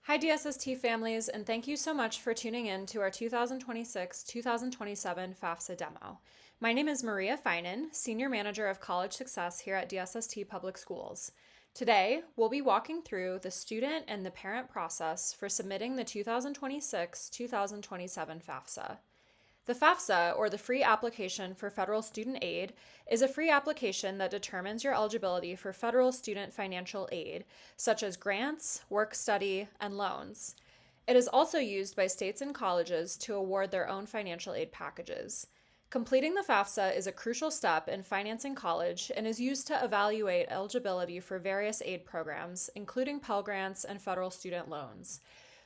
Hi DSST families, and thank you so much for tuning in to our 2026-2027 FAFSA demo. My name is Maria Finan, Senior Manager of College Success here at DSST Public Schools. Today, we'll be walking through the student and the parent process for submitting the 2026-2027 FAFSA. The FAFSA, or the Free Application for Federal Student Aid, is a free application that determines your eligibility for federal student financial aid, such as grants, work study, and loans. It is also used by states and colleges to award their own financial aid packages. Completing the FAFSA is a crucial step in financing college and is used to evaluate eligibility for various aid programs, including Pell Grants and federal student loans.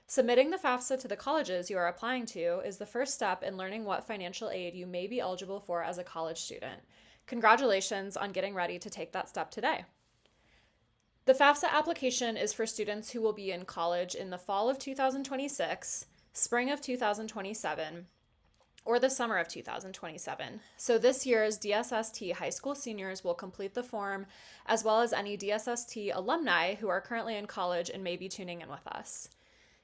Submitting the FAFSA to the colleges you are applying to is the first step in learning what financial aid you may be eligible for as a college student. Congratulations on getting ready to take that step today. The FAFSA application is for students who will be in college in the fall of 2026, spring of 2027, or the summer of 2027. So this year's DSST high school seniors will complete the form, as well as any DSST alumni who are currently in college and may be tuning in with us.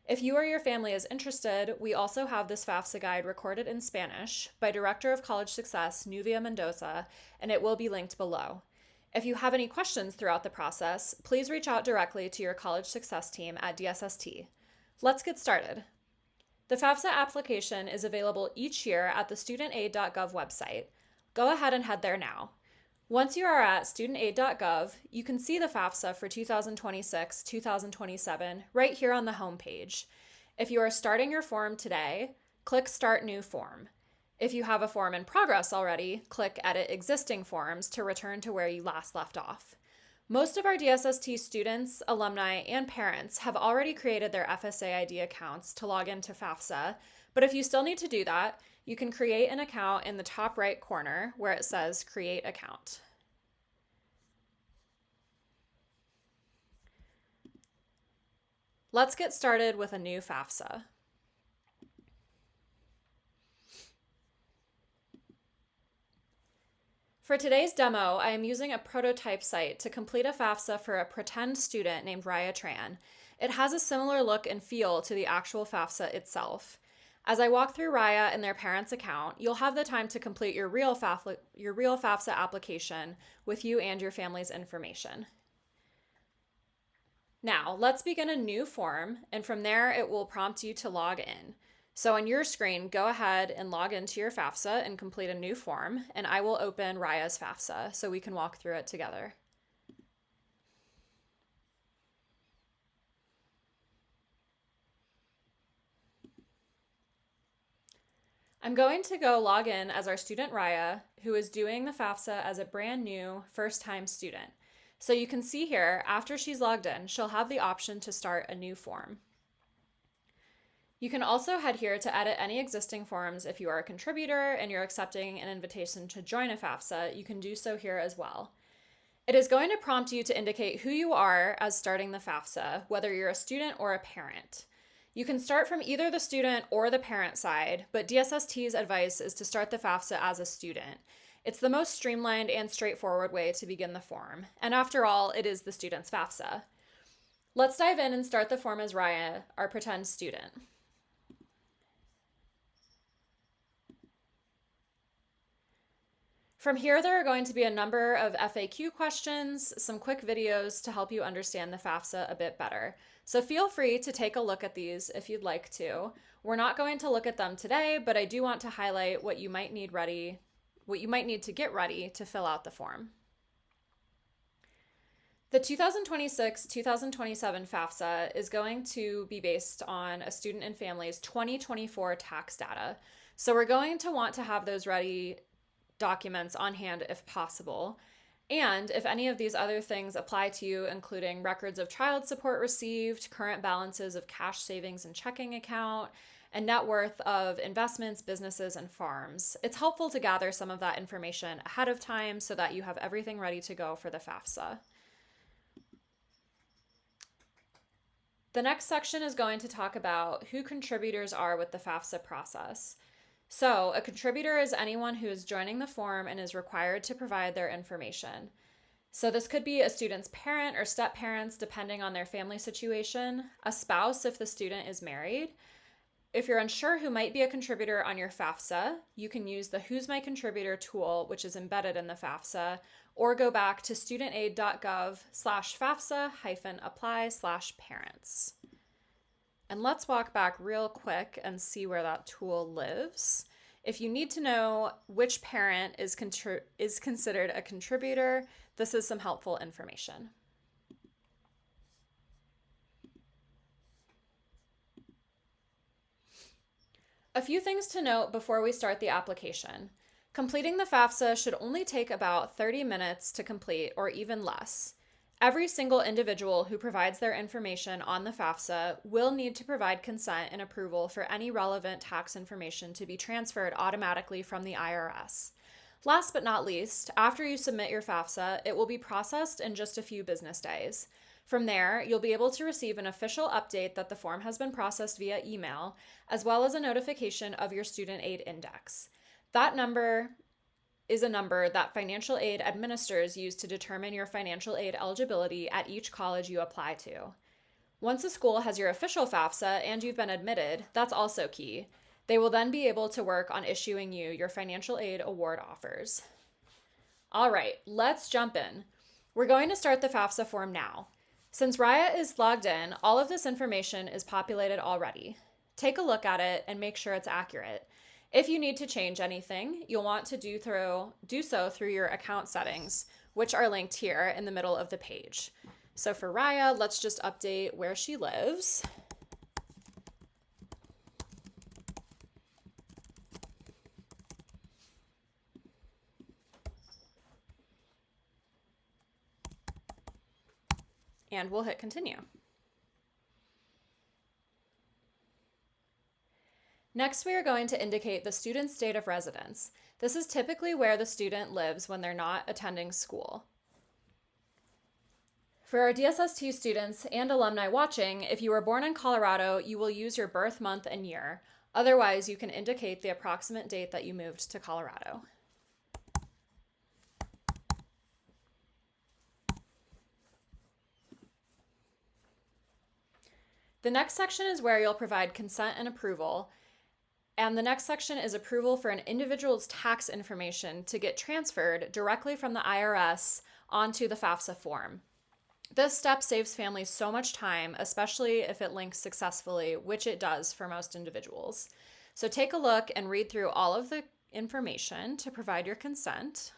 If you or your family is interested, we also have this FAFSA guide recorded in Spanish by Director of College Success, Nuvia Mendoza, and it will be linked below. If you have any questions throughout the process, please reach out directly to your College Success team at DSST. Let's get started. The FAFSA application is available each year at the studentaid.gov website. Go ahead and head there now. Once you are at studentaid.gov, you can see the FAFSA for 2026-2027 right here on the home page. If you are starting your form today, click Start New Form. If you have a form in progress already, click Edit Existing Forms to return to where you last left off. Most of our DSST students, alumni, and parents have already created their FSA ID accounts to log into FAFSA, but if you still need to do that, you can create an account in the top right corner where it says Create Account. Let's get started with a new FAFSA. For today's demo, I am using a prototype site to complete a FAFSA for a pretend student named Raya Tran. It has a similar look and feel to the actual FAFSA itself. As I walk through Raya and their parents' account, you'll have the time to complete your real FAFSA application with you and your family's information. Now, let's begin a new form, and from there it will prompt you to log in. So on your screen, go ahead and log into your FAFSA and complete a new form, and I will open Raya's FAFSA so we can walk through it together. I'm going to go log in as our student Raya, who is doing the FAFSA as a brand new first-time student. So you can see here, after she's logged in, she'll have the option to start a new form. You can also head here to edit any existing forms. If you are a contributor and you're accepting an invitation to join a FAFSA, you can do so here as well. It is going to prompt you to indicate who you are as starting the FAFSA, whether you're a student or a parent. You can start from either the student or the parent side, but DSST's advice is to start the FAFSA as a student. It's the most streamlined and straightforward way to begin the form, and after all, it is the student's FAFSA. Let's dive in and start the form as Raya, our pretend student. From here, there are going to be a number of FAQ questions, some quick videos to help you understand the FAFSA a bit better. So feel free to take a look at these if you'd like to. We're not going to look at them today, but I do want to highlight what you might need to get ready to fill out the form. The 2026-2027 FAFSA is going to be based on a student and family's 2024 tax data. So we're going to want to have those ready documents on hand if possible. And if any of these other things apply to you, including records of child support received, current balances of cash savings and checking account, and net worth of investments, businesses, and farms, it's helpful to gather some of that information ahead of time so that you have everything ready to go for the FAFSA. The next section is going to talk about who contributors are with the FAFSA process. So a contributor is anyone who is joining the form and is required to provide their information. So this could be a student's parent or step parents, depending on their family situation, a spouse if the student is married. If you're unsure who might be a contributor on your FAFSA, you can use the Who's My Contributor tool, which is embedded in the FAFSA, or go back to studentaid.gov/FAFSA-apply/parents. And let's walk back real quick and see where that tool lives. If you need to know which parent is considered a contributor, this is some helpful information. A few things to note before we start the application. Completing the FAFSA should only take about 30 minutes to complete or even less. Every single individual who provides their information on the FAFSA will need to provide consent and approval for any relevant tax information to be transferred automatically from the IRS. Last but not least, after you submit your FAFSA, it will be processed in just a few business days. From there, you'll be able to receive an official update that the form has been processed via email, as well as a notification of your student aid index. That number is a number that financial aid administrators use to determine your financial aid eligibility at each college you apply to. Once a school has your official FAFSA and you've been admitted, that's also key. They will then be able to work on issuing you your financial aid award offers. All right, let's jump in. We're going to start the FAFSA form now. Since Raya is logged in, all of this information is populated already. Take a look at it and make sure it's accurate. If you need to change anything, you'll want to do so through your account settings, which are linked here in the middle of the page. So for Raya, let's just update where she lives. And we'll hit continue. Next, we are going to indicate the student's state of residence. This is typically where the student lives when they're not attending school. For our DSST students and alumni watching, if you were born in Colorado, you will use your birth month and year. Otherwise, you can indicate the approximate date that you moved to Colorado. The next section is where you'll provide consent and approval. And the next section is approval for an individual's tax information to get transferred directly from the IRS onto the FAFSA form. This step saves families so much time, especially if it links successfully, which it does for most individuals. So take a look and read through all of the information to provide your consent.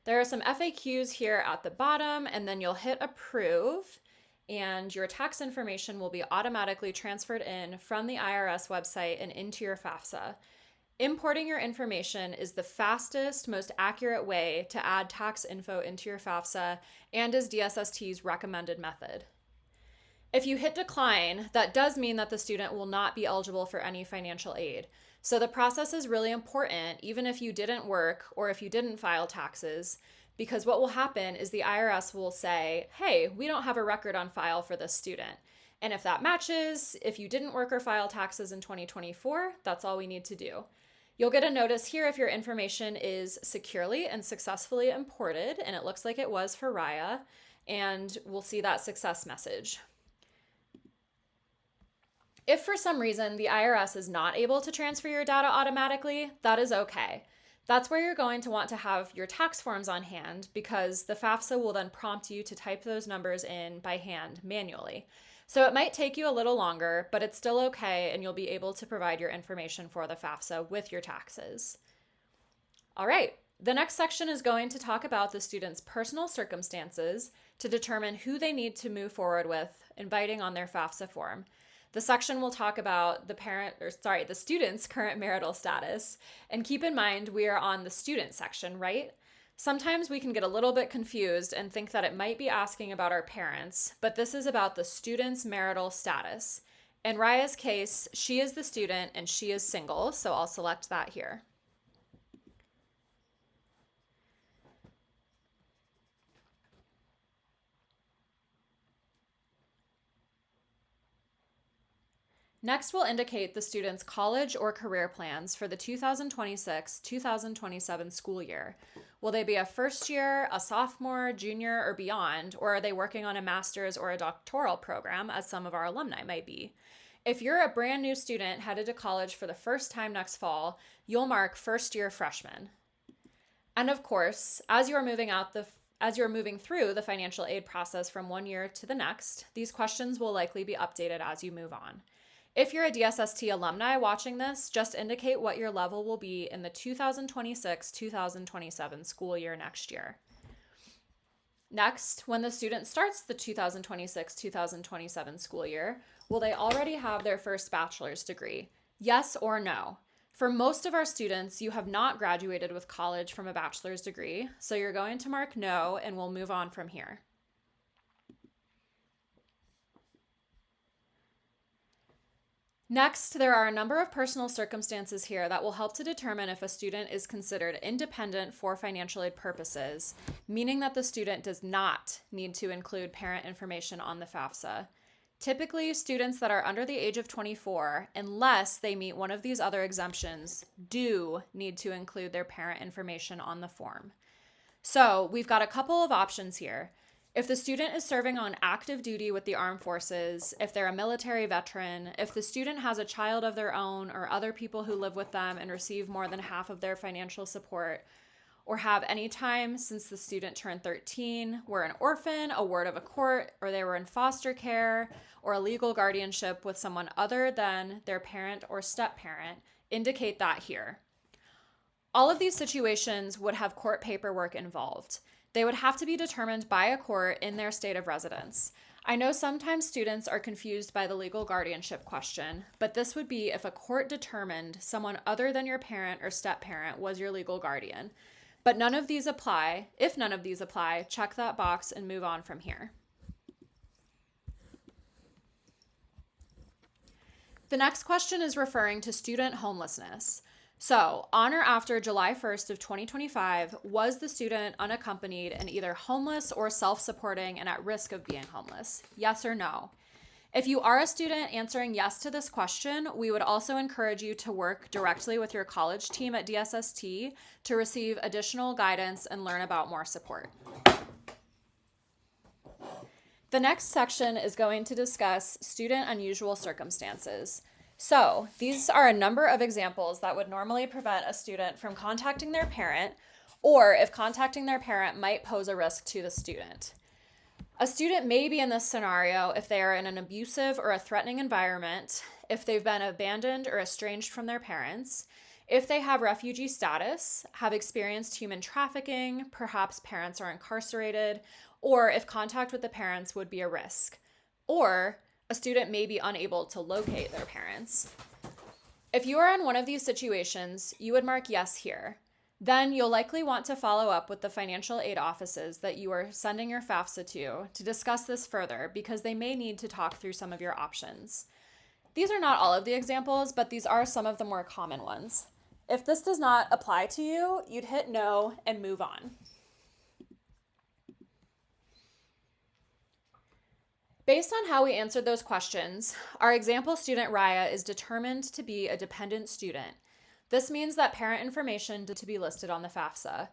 There are some FAQs here at the bottom, and then you'll hit approve, and your tax information will be automatically transferred in from the IRS website and into your FAFSA. Importing your information is the fastest, most accurate way to add tax info into your FAFSA and is DSST's recommended method. If you hit decline, that does mean that the student will not be eligible for any financial aid. So the process is really important, even if you didn't work or if you didn't file taxes, because what will happen is the IRS will say, hey, we don't have a record on file for this student. And if that matches, if you didn't work or file taxes in 2024, that's all we need to do. You'll get a notice here if your information is securely and successfully imported, and it looks like it was for Raya, and we'll see that success message. If for some reason the IRS is not able to transfer your data automatically, that is okay. That's where you're going to want to have your tax forms on hand because the FAFSA will then prompt you to type those numbers in by hand manually. So it might take you a little longer, but it's still okay and you'll be able to provide your information for the FAFSA with your taxes. All right, the next section is going to talk about the student's personal circumstances to determine who they need to move forward with inviting on their FAFSA form. The section will talk about the student's current marital status. And keep in mind, we are on the student section, right? Sometimes we can get a little bit confused and think that it might be asking about our parents, but this is about the student's marital status. In Raya's case, she is the student and she is single, so I'll select that here. Next, we'll indicate the student's college or career plans for the 2026-2027 school year. Will they be a first year, a sophomore, junior, or beyond, or are they working on a master's or a doctoral program, as some of our alumni might be? If you're a brand new student headed to college for the first time next fall, you'll mark first year freshman. And of course, as you're moving through the financial aid process from one year to the next, these questions will likely be updated as you move on. If you're a DSST alumni watching this, just indicate what your level will be in the 2026-2027 school year next year. Next, when the student starts the 2026-2027 school year, will they already have their first bachelor's degree? Yes or no? For most of our students, you have not graduated with college from a bachelor's degree, so you're going to mark no, and we'll move on from here. Next, there are a number of personal circumstances here that will help to determine if a student is considered independent for financial aid purposes, meaning that the student does not need to include parent information on the FAFSA. Typically, students that are under the age of 24, unless they meet one of these other exemptions, do need to include their parent information on the form. So we've got a couple of options here. If the student is serving on active duty with the armed forces, if they're a military veteran, if the student has a child of their own or other people who live with them and receive more than half of their financial support, or have any time since the student turned 13, were an orphan, a ward of a court, or they were in foster care, or a legal guardianship with someone other than their parent or step-parent, indicate that here. All of these situations would have court paperwork involved. They would have to be determined by a court in their state of residence. I know sometimes students are confused by the legal guardianship question, but this would be if a court determined someone other than your parent or step-parent was your legal guardian. But none of these apply. If none of these apply, check that box and move on from here. The next question is referring to student homelessness. So, on or after July 1st of 2025, was the student unaccompanied and either homeless or self-supporting and at risk of being homeless? Yes or no? If you are a student answering yes to this question, we would also encourage you to work directly with your college team at DSST to receive additional guidance and learn about more support. The next section is going to discuss student unusual circumstances. So these are a number of examples that would normally prevent a student from contacting their parent, or if contacting their parent might pose a risk to the student. A student may be in this scenario if they are in an abusive or a threatening environment, if they've been abandoned or estranged from their parents, if they have refugee status, have experienced human trafficking, perhaps parents are incarcerated, or if contact with the parents would be a risk, or a student may be unable to locate their parents. If you are in one of these situations, you would mark yes here. Then you'll likely want to follow up with the financial aid offices that you are sending your FAFSA to discuss this further because they may need to talk through some of your options. These are not all of the examples, but these are some of the more common ones. If this does not apply to you, you'd hit no and move on. Based on how we answered those questions, our example student Raya is determined to be a dependent student. This means that parent information to be listed on the FAFSA.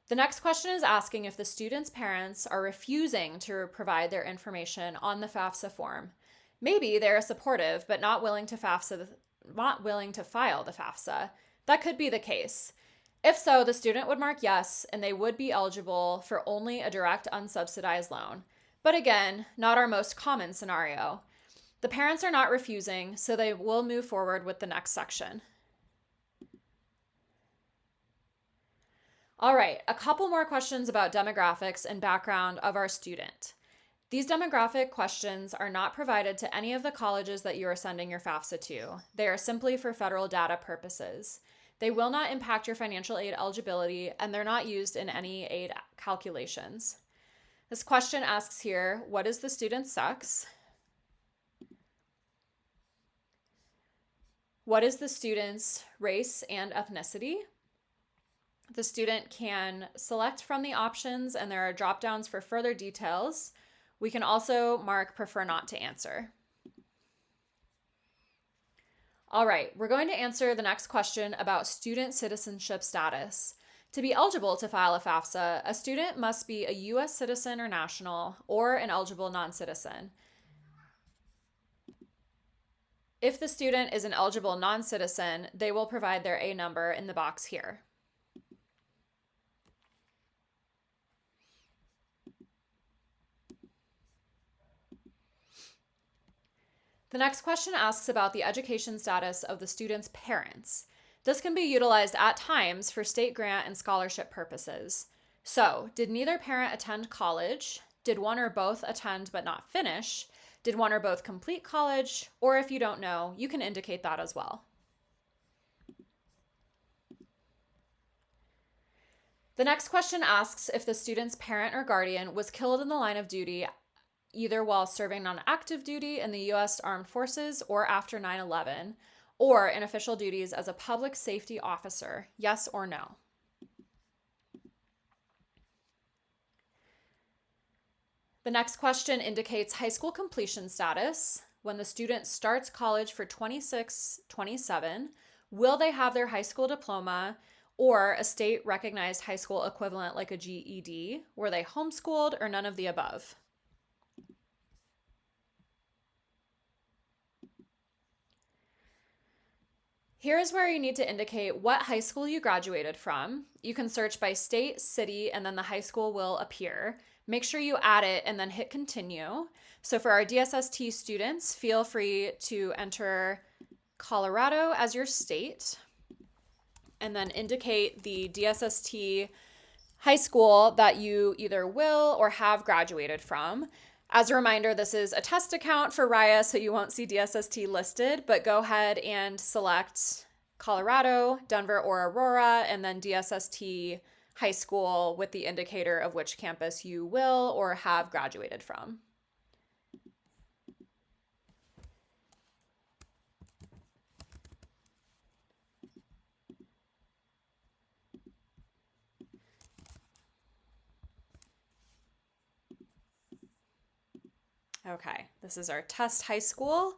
The next question is asking if the student's parents are refusing to provide their information on the FAFSA form. Maybe they are supportive but not willing to file the FAFSA. That could be the case. If so, the student would mark yes, and they would be eligible for only a direct unsubsidized loan. But again, not our most common scenario. The parents are not refusing, so they will move forward with the next section. All right, a couple more questions about demographics and background of our student. These demographic questions are not provided to any of the colleges that you are sending your FAFSA to. They are simply for federal data purposes. They will not impact your financial aid eligibility, and they're not used in any aid calculations. This question asks here, what is the student's sex? What is the student's race and ethnicity? The student can select from the options, and there are drop downs for further details. We can also mark prefer not to answer. All right, we're going to answer the next question about student citizenship status. To be eligible to file a FAFSA, a student must be a U.S. citizen or national or an eligible non-citizen. If the student is an eligible non-citizen, they will provide their A number in the box here. The next question asks about the education status of the student's parents. This can be utilized at times for state grant and scholarship purposes. So, did neither parent attend college? Did one or both attend but not finish? Did one or both complete college? Or if you don't know, you can indicate that as well. The next question asks if the student's parent or guardian was killed in the line of duty either while serving on active duty in the U.S. Armed Forces or after 9/11, or in official duties as a public safety officer, yes or no. The next question indicates high school completion status. When the student starts college for 26-27, will they have their high school diploma or a state recognized high school equivalent like a GED? Were they homeschooled or none of the above? Here's where you need to indicate what high school you graduated from. You can search by state, city, and then the high school will appear. Make sure you add it and then hit continue. So for our DSST students, feel free to enter Colorado as your state and then indicate the DSST high school that you either will or have graduated from. As a reminder, this is a test account for Raya, so you won't see DSST listed, but go ahead and select Colorado, Denver, or Aurora, and then DSST high school with the indicator of which campus you will or have graduated from. Okay, this is our test high school.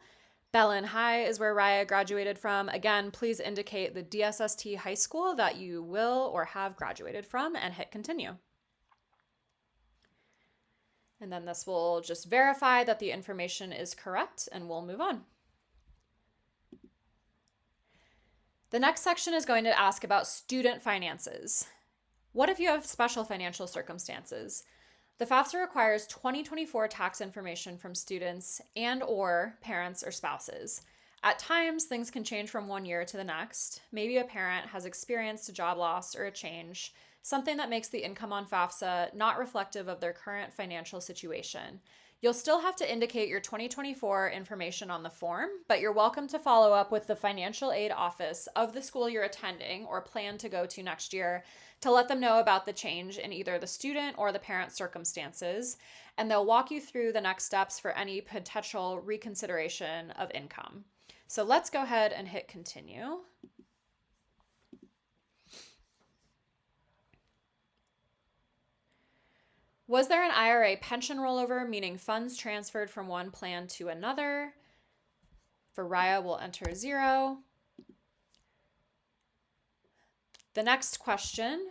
Bellin High is where Raya graduated from. Again, please indicate the DSST high school that you will or have graduated from and hit continue. And then this will just verify that the information is correct and we'll move on. The next section is going to ask about student finances. What if you have special financial circumstances? The FAFSA requires 2024 tax information from students and or parents or spouses. At times, things can change from one year to the next. Maybe a parent has experienced a job loss or a change, something that makes the income on FAFSA not reflective of their current financial situation. You'll still have to indicate your 2024 information on the form, but you're welcome to follow up with the financial aid office of the school you're attending or plan to go to next year to let them know about the change in either the student or the parent circumstances, and they'll walk you through the next steps for any potential reconsideration of income. So let's go ahead and hit continue. Was there an IRA pension rollover, meaning funds transferred from one plan to another? For Raya, we'll enter 0. The next question,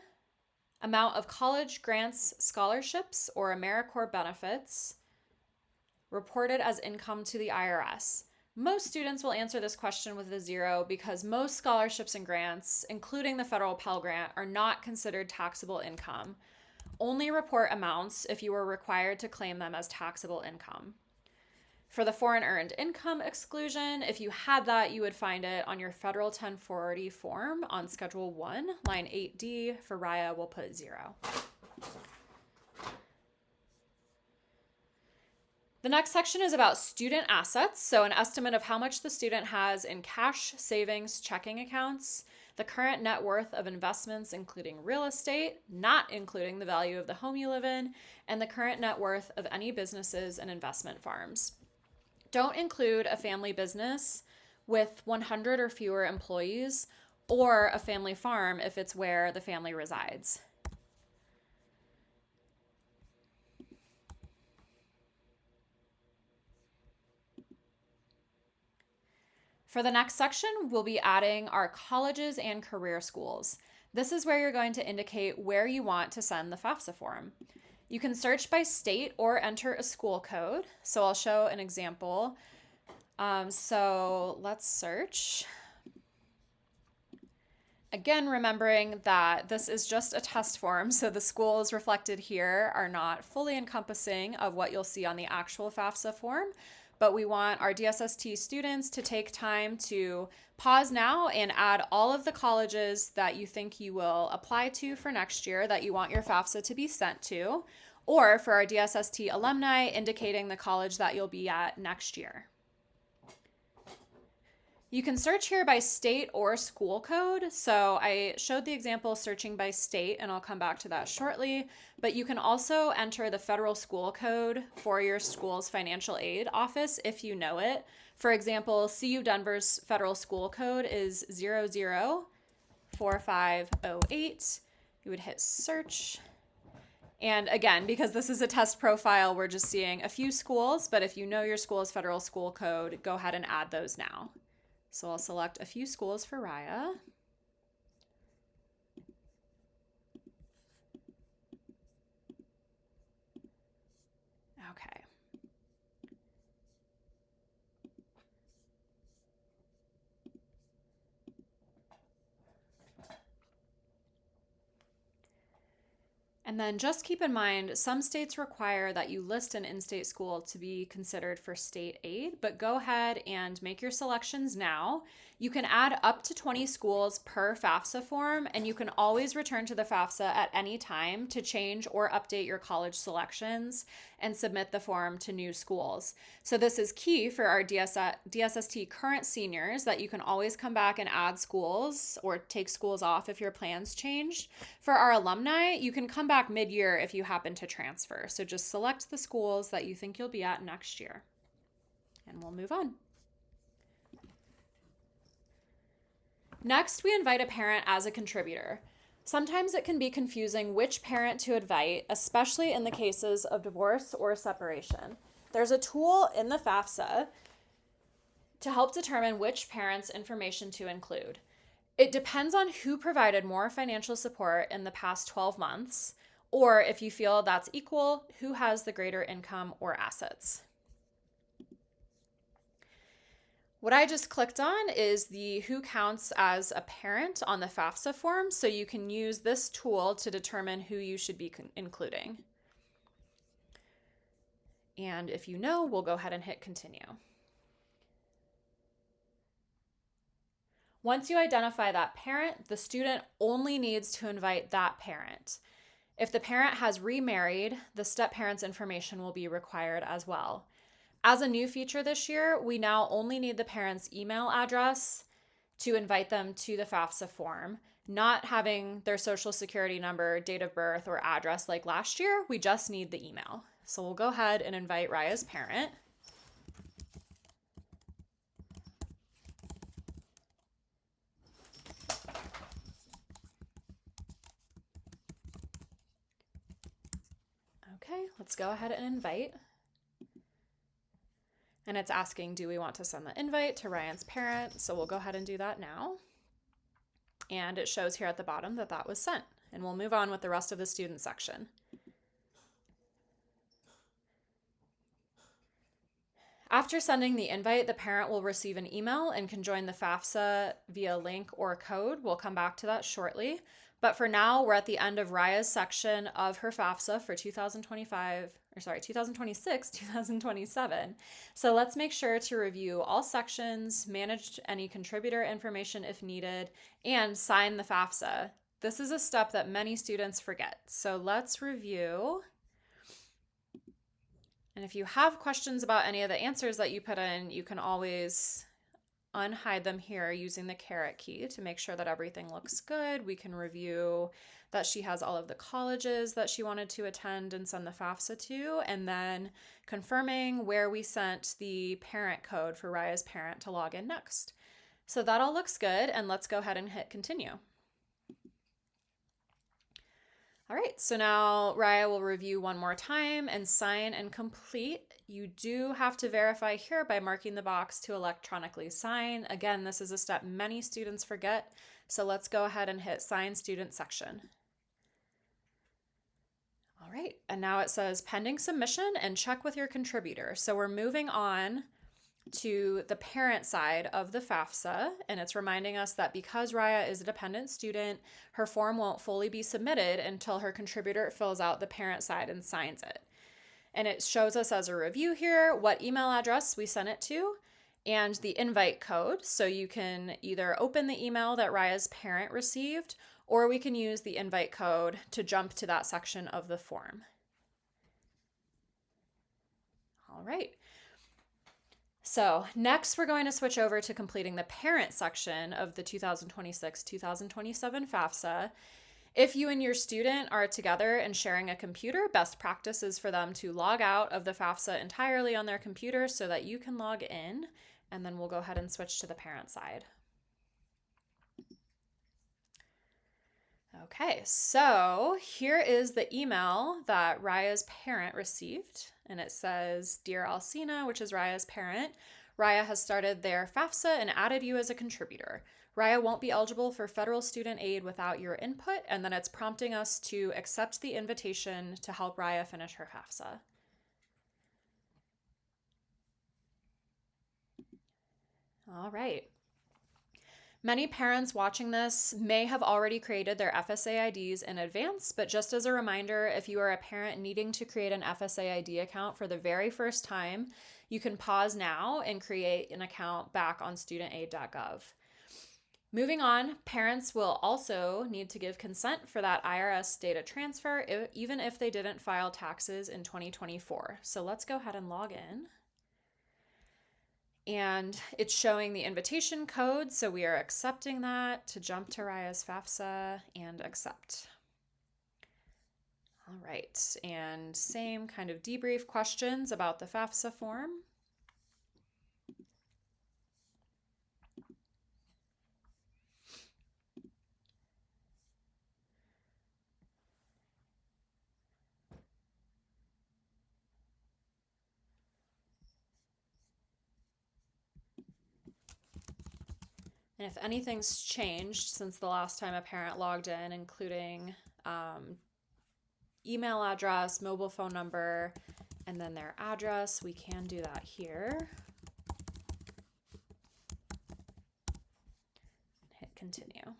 amount of college grants, scholarships, or AmeriCorps benefits reported as income to the IRS. Most students will answer this question with a 0 because most scholarships and grants, including the federal Pell Grant, are not considered taxable income. Only report amounts if you were required to claim them as taxable income. For the foreign earned income exclusion, if you had that, you would find it on your federal 1040 form on Schedule 1, line 8D. For Raya, we'll put 0. The next section is about student assets, so an estimate of how much the student has in cash, savings, checking accounts, the current net worth of investments, including real estate, not including the value of the home you live in, and the current net worth of any businesses and investment farms. Don't include a family business with 100 or fewer employees or a family farm if it's where the family resides. For the next section, we'll be adding our colleges and career schools. This is where you're going to indicate where you want to send the FAFSA form. You can search by state or enter a school code. So I'll show an example. So let's search. Again, remembering that this is just a test form, so the schools reflected here are not fully encompassing of what you'll see on the actual FAFSA form, but we want our DSST students to take time to pause now and add all of the colleges that you think you will apply to for next year that you want your FAFSA to be sent to, or for our DSST alumni, indicating the college that you'll be at next year. You can search here by state or school code. So I showed the example searching by state, and I'll come back to that shortly. But you can also enter the federal school code for your school's financial aid office if you know it. For example, CU Denver's federal school code is 004508. You would hit search. And again, because this is a test profile, we're just seeing a few schools, but if you know your school's federal school code, go ahead and add those now. So I'll select a few schools for Raya. Okay. And then just keep in mind, some states require that you list an in-state school to be considered for state aid, but go ahead and make your selections now. You can add up to 20 schools per FAFSA form, and you can always return to the FAFSA at any time to change or update your college selections and submit the form to new schools. So this is key for our DSST current seniors, that you can always come back and add schools or take schools off if your plans changed. For our alumni, you can come back mid-year if you happen to transfer. So just select the schools that you think you'll be at next year, and we'll move on. Next, we invite a parent as a contributor. Sometimes it can be confusing which parent to invite, especially in the cases of divorce or separation. There's a tool in the FAFSA to help determine which parent's information to include. It depends on who provided more financial support in the past 12 months, or if you feel that's equal, who has the greater income or assets. What I just clicked on is the who counts as a parent on the FAFSA form, so you can use this tool to determine who you should be including. And if you know, we'll go ahead and hit continue. Once you identify that parent, the student only needs to invite that parent. If the parent has remarried, the step-parent's information will be required as well. As a new feature this year, we now only need the parent's email address to invite them to the FAFSA form, not having their social security number, date of birth, or address like last year. We just need the email. So we'll go ahead and invite Raya's parent. Okay, let's go ahead and invite. And it's asking, do we want to send the invite to Ryan's parent? So we'll go ahead and do that now. And it shows here at the bottom that that was sent. And we'll move on with the rest of the student section. After sending the invite, the parent will receive an email and can join the FAFSA via link or code. We'll come back to that shortly. But for now, we're at the end of Raya's section of her FAFSA for 2026, 2027. So let's make sure to review all sections, manage any contributor information if needed, and sign the FAFSA. This is a step that many students forget. So let's review. And if you have questions about any of the answers that you put in, you can always unhide them here using the caret key to make sure that everything looks good. We can review that she has all of the colleges that she wanted to attend and send the FAFSA to, and then confirming where we sent the parent code for Raya's parent to log in next. So that all looks good, and let's go ahead and hit continue. All right, so now Raya will review one more time and sign and complete. You do have to verify here by marking the box to electronically sign. Again, this is a step many students forget, so let's go ahead and hit Sign Student section. All right, and now it says pending submission and check with your contributor. So we're moving on to the parent side of the FAFSA, and it's reminding us that because Raya is a dependent student, her form won't fully be submitted until her contributor fills out the parent side and signs it. And it shows us as a review here what email address we sent it to and the invite code. So you can either open the email that Raya's parent received, or we can use the invite code to jump to that section of the form. All right. So next we're going to switch over to completing the parent section of the 2026-2027 FAFSA. If you and your student are together and sharing a computer, best practice is for them to log out of the FAFSA entirely on their computer so that you can log in, and then we'll go ahead and switch to the parent side. Okay, so here is the email that Raya's parent received, and it says, Dear Alcina, which is Raya's parent, Raya has started their FAFSA and added you as a contributor. Raya won't be eligible for federal student aid without your input, and then it's prompting us to accept the invitation to help Raya finish her FAFSA. All right. Many parents watching this may have already created their FSA IDs in advance, but just as a reminder, if you are a parent needing to create an FSA ID account for the very first time, you can pause now and create an account back on studentaid.gov. Moving on, parents will also need to give consent for that IRS data transfer, even if they didn't file taxes in 2024. So let's go ahead and log in. And it's showing the invitation code, so we are accepting that to jump to Raya's FAFSA and accept. All right, and same kind of debrief questions about the FAFSA form. And if anything's changed since the last time a parent logged in, including email address, mobile phone number, and then their address, we can do that here. Hit continue.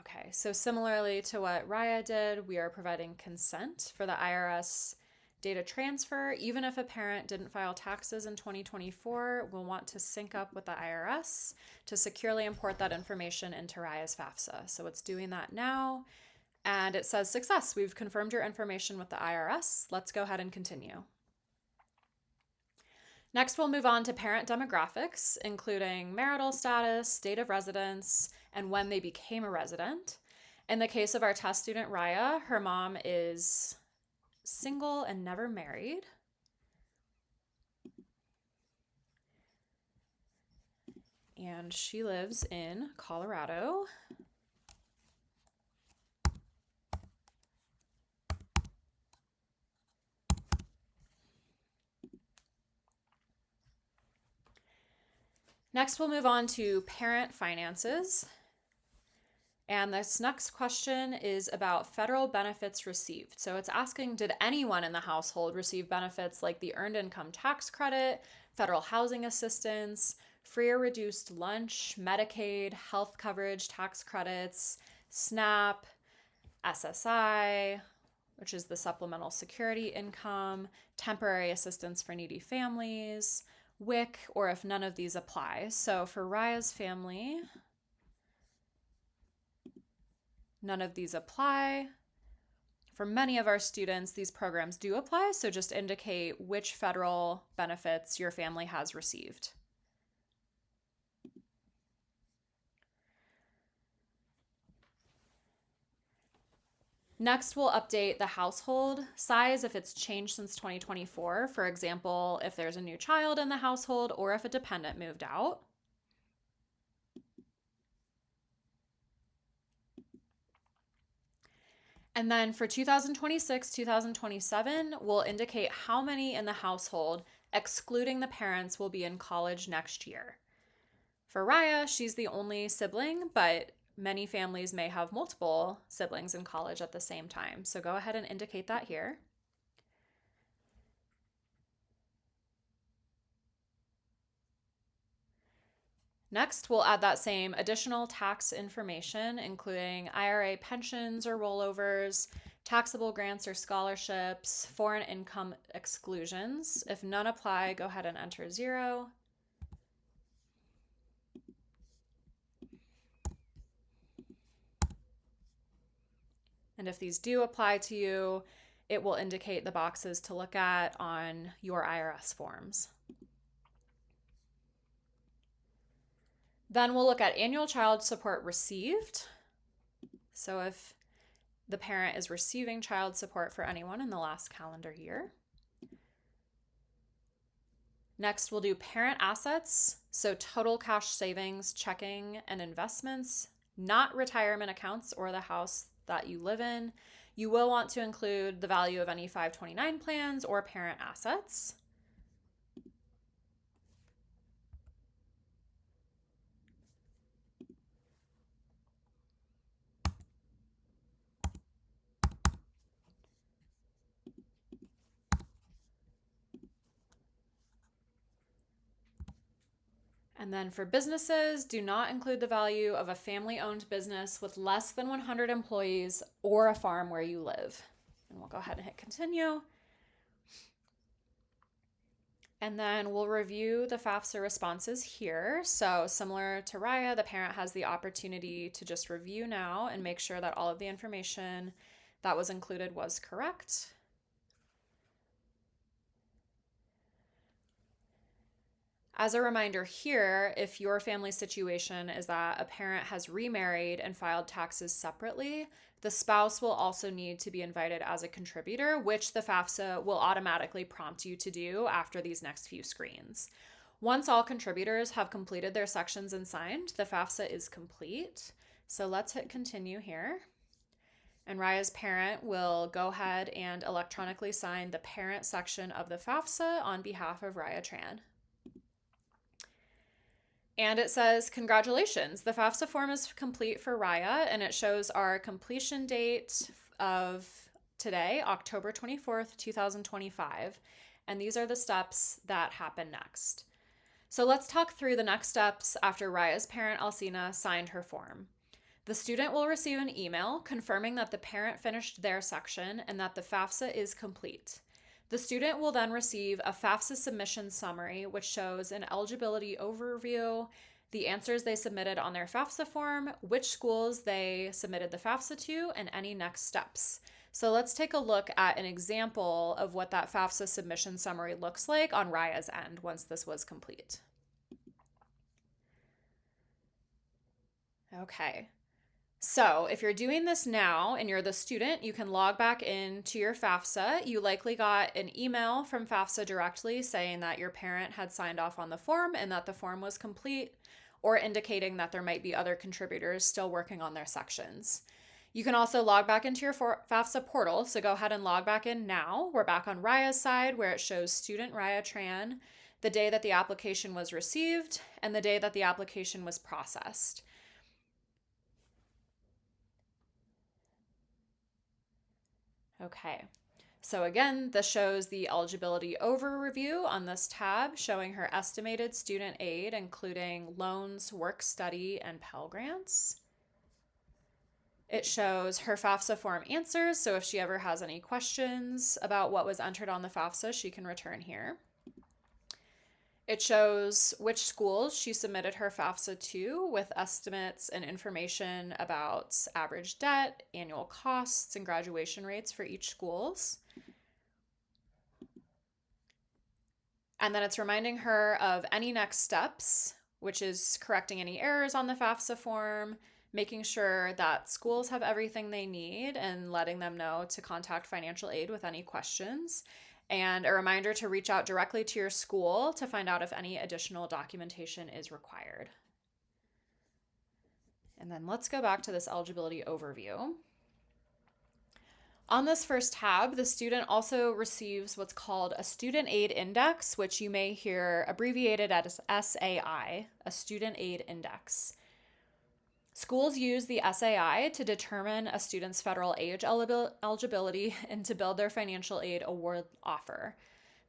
Okay, so similarly to what Raya did, we are providing consent for the IRS data transfer. Even if a parent didn't file taxes in 2024, we'll want to sync up with the IRS to securely import that information into Raya's FAFSA. So it's doing that now, and it says success. We've confirmed your information with the IRS. Let's go ahead and continue. Next, we'll move on to parent demographics, including marital status, date of residence, and when they became a resident. In the case of our test student, Raya, her mom is single and never married. And she lives in Colorado. Next, we'll move on to parent finances. And this next question is about federal benefits received. So it's asking, did anyone in the household receive benefits like the Earned Income Tax Credit, federal housing assistance, free or reduced lunch, Medicaid, health coverage, tax credits, SNAP, SSI, which is the supplemental security income, temporary assistance for needy families, WIC, or if none of these apply. So for Raya's family, none of these apply. For many of our students, these programs do apply, so just indicate which federal benefits your family has received. Next, we'll update the household size if it's changed since 2024. For example, if there's a new child in the household or if a dependent moved out. And then for 2026, 2027, we'll indicate how many in the household, excluding the parents, will be in college next year. For Raya, she's the only sibling, but many families may have multiple siblings in college at the same time. So go ahead and indicate that here. Next, we'll add that same additional tax information, including IRA pensions or rollovers, taxable grants or scholarships, foreign income exclusions. If none apply, go ahead and enter 0. And if these do apply to you, it will indicate the boxes to look at on your IRS forms. Then we'll look at annual child support received. So if the parent is receiving child support for anyone in the last calendar year. Next, we'll do parent assets. So total cash savings, checking, and investments, not retirement accounts or the house that you live in. You will want to include the value of any 529 plans or parent assets. And then for businesses, do not include the value of a family-owned business with less than 100 employees or a farm where you live. And we'll go ahead and hit continue. And then we'll review the FAFSA responses here. So similar to Raya, the parent has the opportunity to just review now and make sure that all of the information that was included was correct. As a reminder here, if your family situation is that a parent has remarried and filed taxes separately, the spouse will also need to be invited as a contributor, which the FAFSA will automatically prompt you to do after these next few screens. Once all contributors have completed their sections and signed, the FAFSA is complete. So let's hit continue here. And Raya's parent will go ahead and electronically sign the parent section of the FAFSA on behalf of Raya Tran. And it says, congratulations, the FAFSA form is complete for Raya, and it shows our completion date of today, October 24th, 2025. And these are the steps that happen next. So let's talk through the next steps after Raya's parent, Alcina, signed her form. The student will receive an email confirming that the parent finished their section and that the FAFSA is complete. The student will then receive a FAFSA submission summary, which shows an eligibility overview, the answers they submitted on their FAFSA form, which schools they submitted the FAFSA to, and any next steps. So let's take a look at an example of what that FAFSA submission summary looks like on Raya's end once this was complete. Okay. So if you're doing this now and you're the student, you can log back into your FAFSA. You likely got an email from FAFSA directly saying that your parent had signed off on the form and that the form was complete, or indicating that there might be other contributors still working on their sections. You can also log back into your FAFSA portal, so go ahead and log back in now. We're back on Raya's side where it shows student Raya Tran, the day that the application was received, and the day that the application was processed. Okay, so again, this shows the eligibility overview on this tab, showing her estimated student aid, including loans, work study, and Pell Grants. It shows her FAFSA form answers, so if she ever has any questions about what was entered on the FAFSA, she can return here. It shows which schools she submitted her FAFSA to with estimates and information about average debt, annual costs, and graduation rates for each schools. And then it's reminding her of any next steps, which is correcting any errors on the FAFSA form, making sure that schools have everything they need and letting them know to contact financial aid with any questions, and a reminder to reach out directly to your school to find out if any additional documentation is required. And then let's go back to this eligibility overview. On this first tab, the student also receives what's called a Student Aid Index, which you may hear abbreviated as SAI, a Student Aid Index. Schools use the SAI to determine a student's federal age eligibility and to build their financial aid award offer.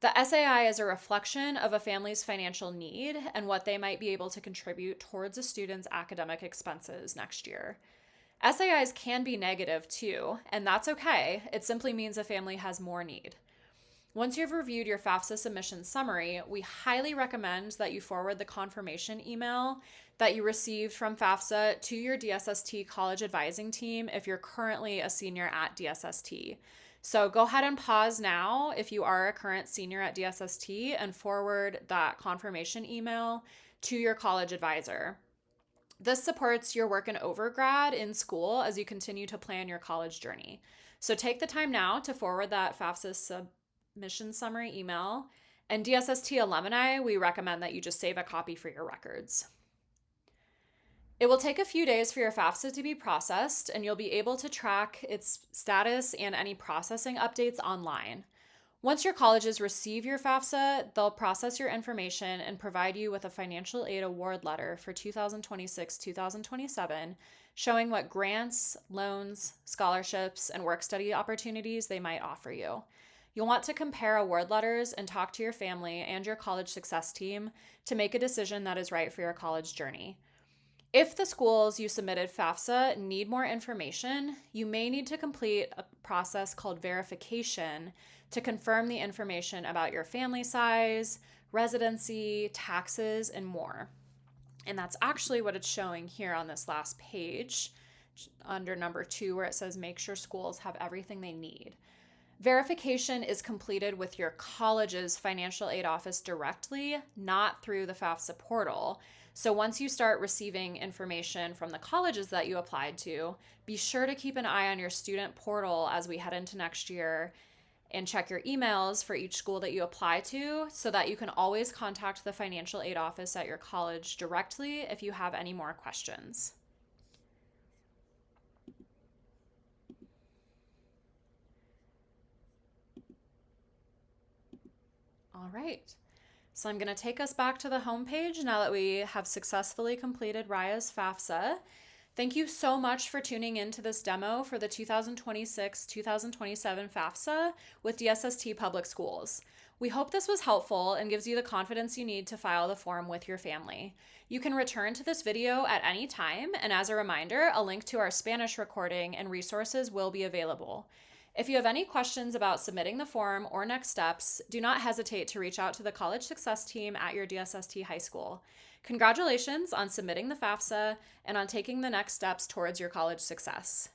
The SAI is a reflection of a family's financial need and what they might be able to contribute towards a student's academic expenses next year. SAIs can be negative too, and that's okay. It simply means a family has more need. Once you've reviewed your FAFSA submission summary, we highly recommend that you forward the confirmation email that you received from FAFSA to your DSST college advising team if you're currently a senior at DSST. So go ahead and pause now if you are a current senior at DSST and forward that confirmation email to your college advisor. This supports your work and overgrad in school as you continue to plan your college journey. So take the time now to forward that FAFSA submission summary email. And DSST alumni, we recommend that you just save a copy for your records. It will take a few days for your FAFSA to be processed, and you'll be able to track its status and any processing updates online. Once your colleges receive your FAFSA, they'll process your information and provide you with a financial aid award letter for 2026-2027, showing what grants, loans, scholarships, and work study opportunities they might offer you. You'll want to compare award letters and talk to your family and your college success team to make a decision that is right for your college journey. If the schools you submitted FAFSA need more information, you may need to complete a process called verification to confirm the information about your family size, residency, taxes, and more. And that's actually what it's showing here on this last page under number 2, where it says make sure schools have everything they need. Verification is completed with your college's financial aid office directly, not through the FAFSA portal. So once you start receiving information from the colleges that you applied to, be sure to keep an eye on your student portal as we head into next year and check your emails for each school that you apply to so that you can always contact the financial aid office at your college directly if you have any more questions. All right. So I'm going to take us back to the homepage now that we have successfully completed Raya's FAFSA. Thank you so much for tuning in to this demo for the 2026-2027 FAFSA with DSST Public Schools. We hope this was helpful and gives you the confidence you need to file the form with your family. You can return to this video at any time, and as a reminder, a link to our Spanish recording and resources will be available. If you have any questions about submitting the form or next steps, do not hesitate to reach out to the College Success Team at your DSST high school. Congratulations on submitting the FAFSA and on taking the next steps towards your college success.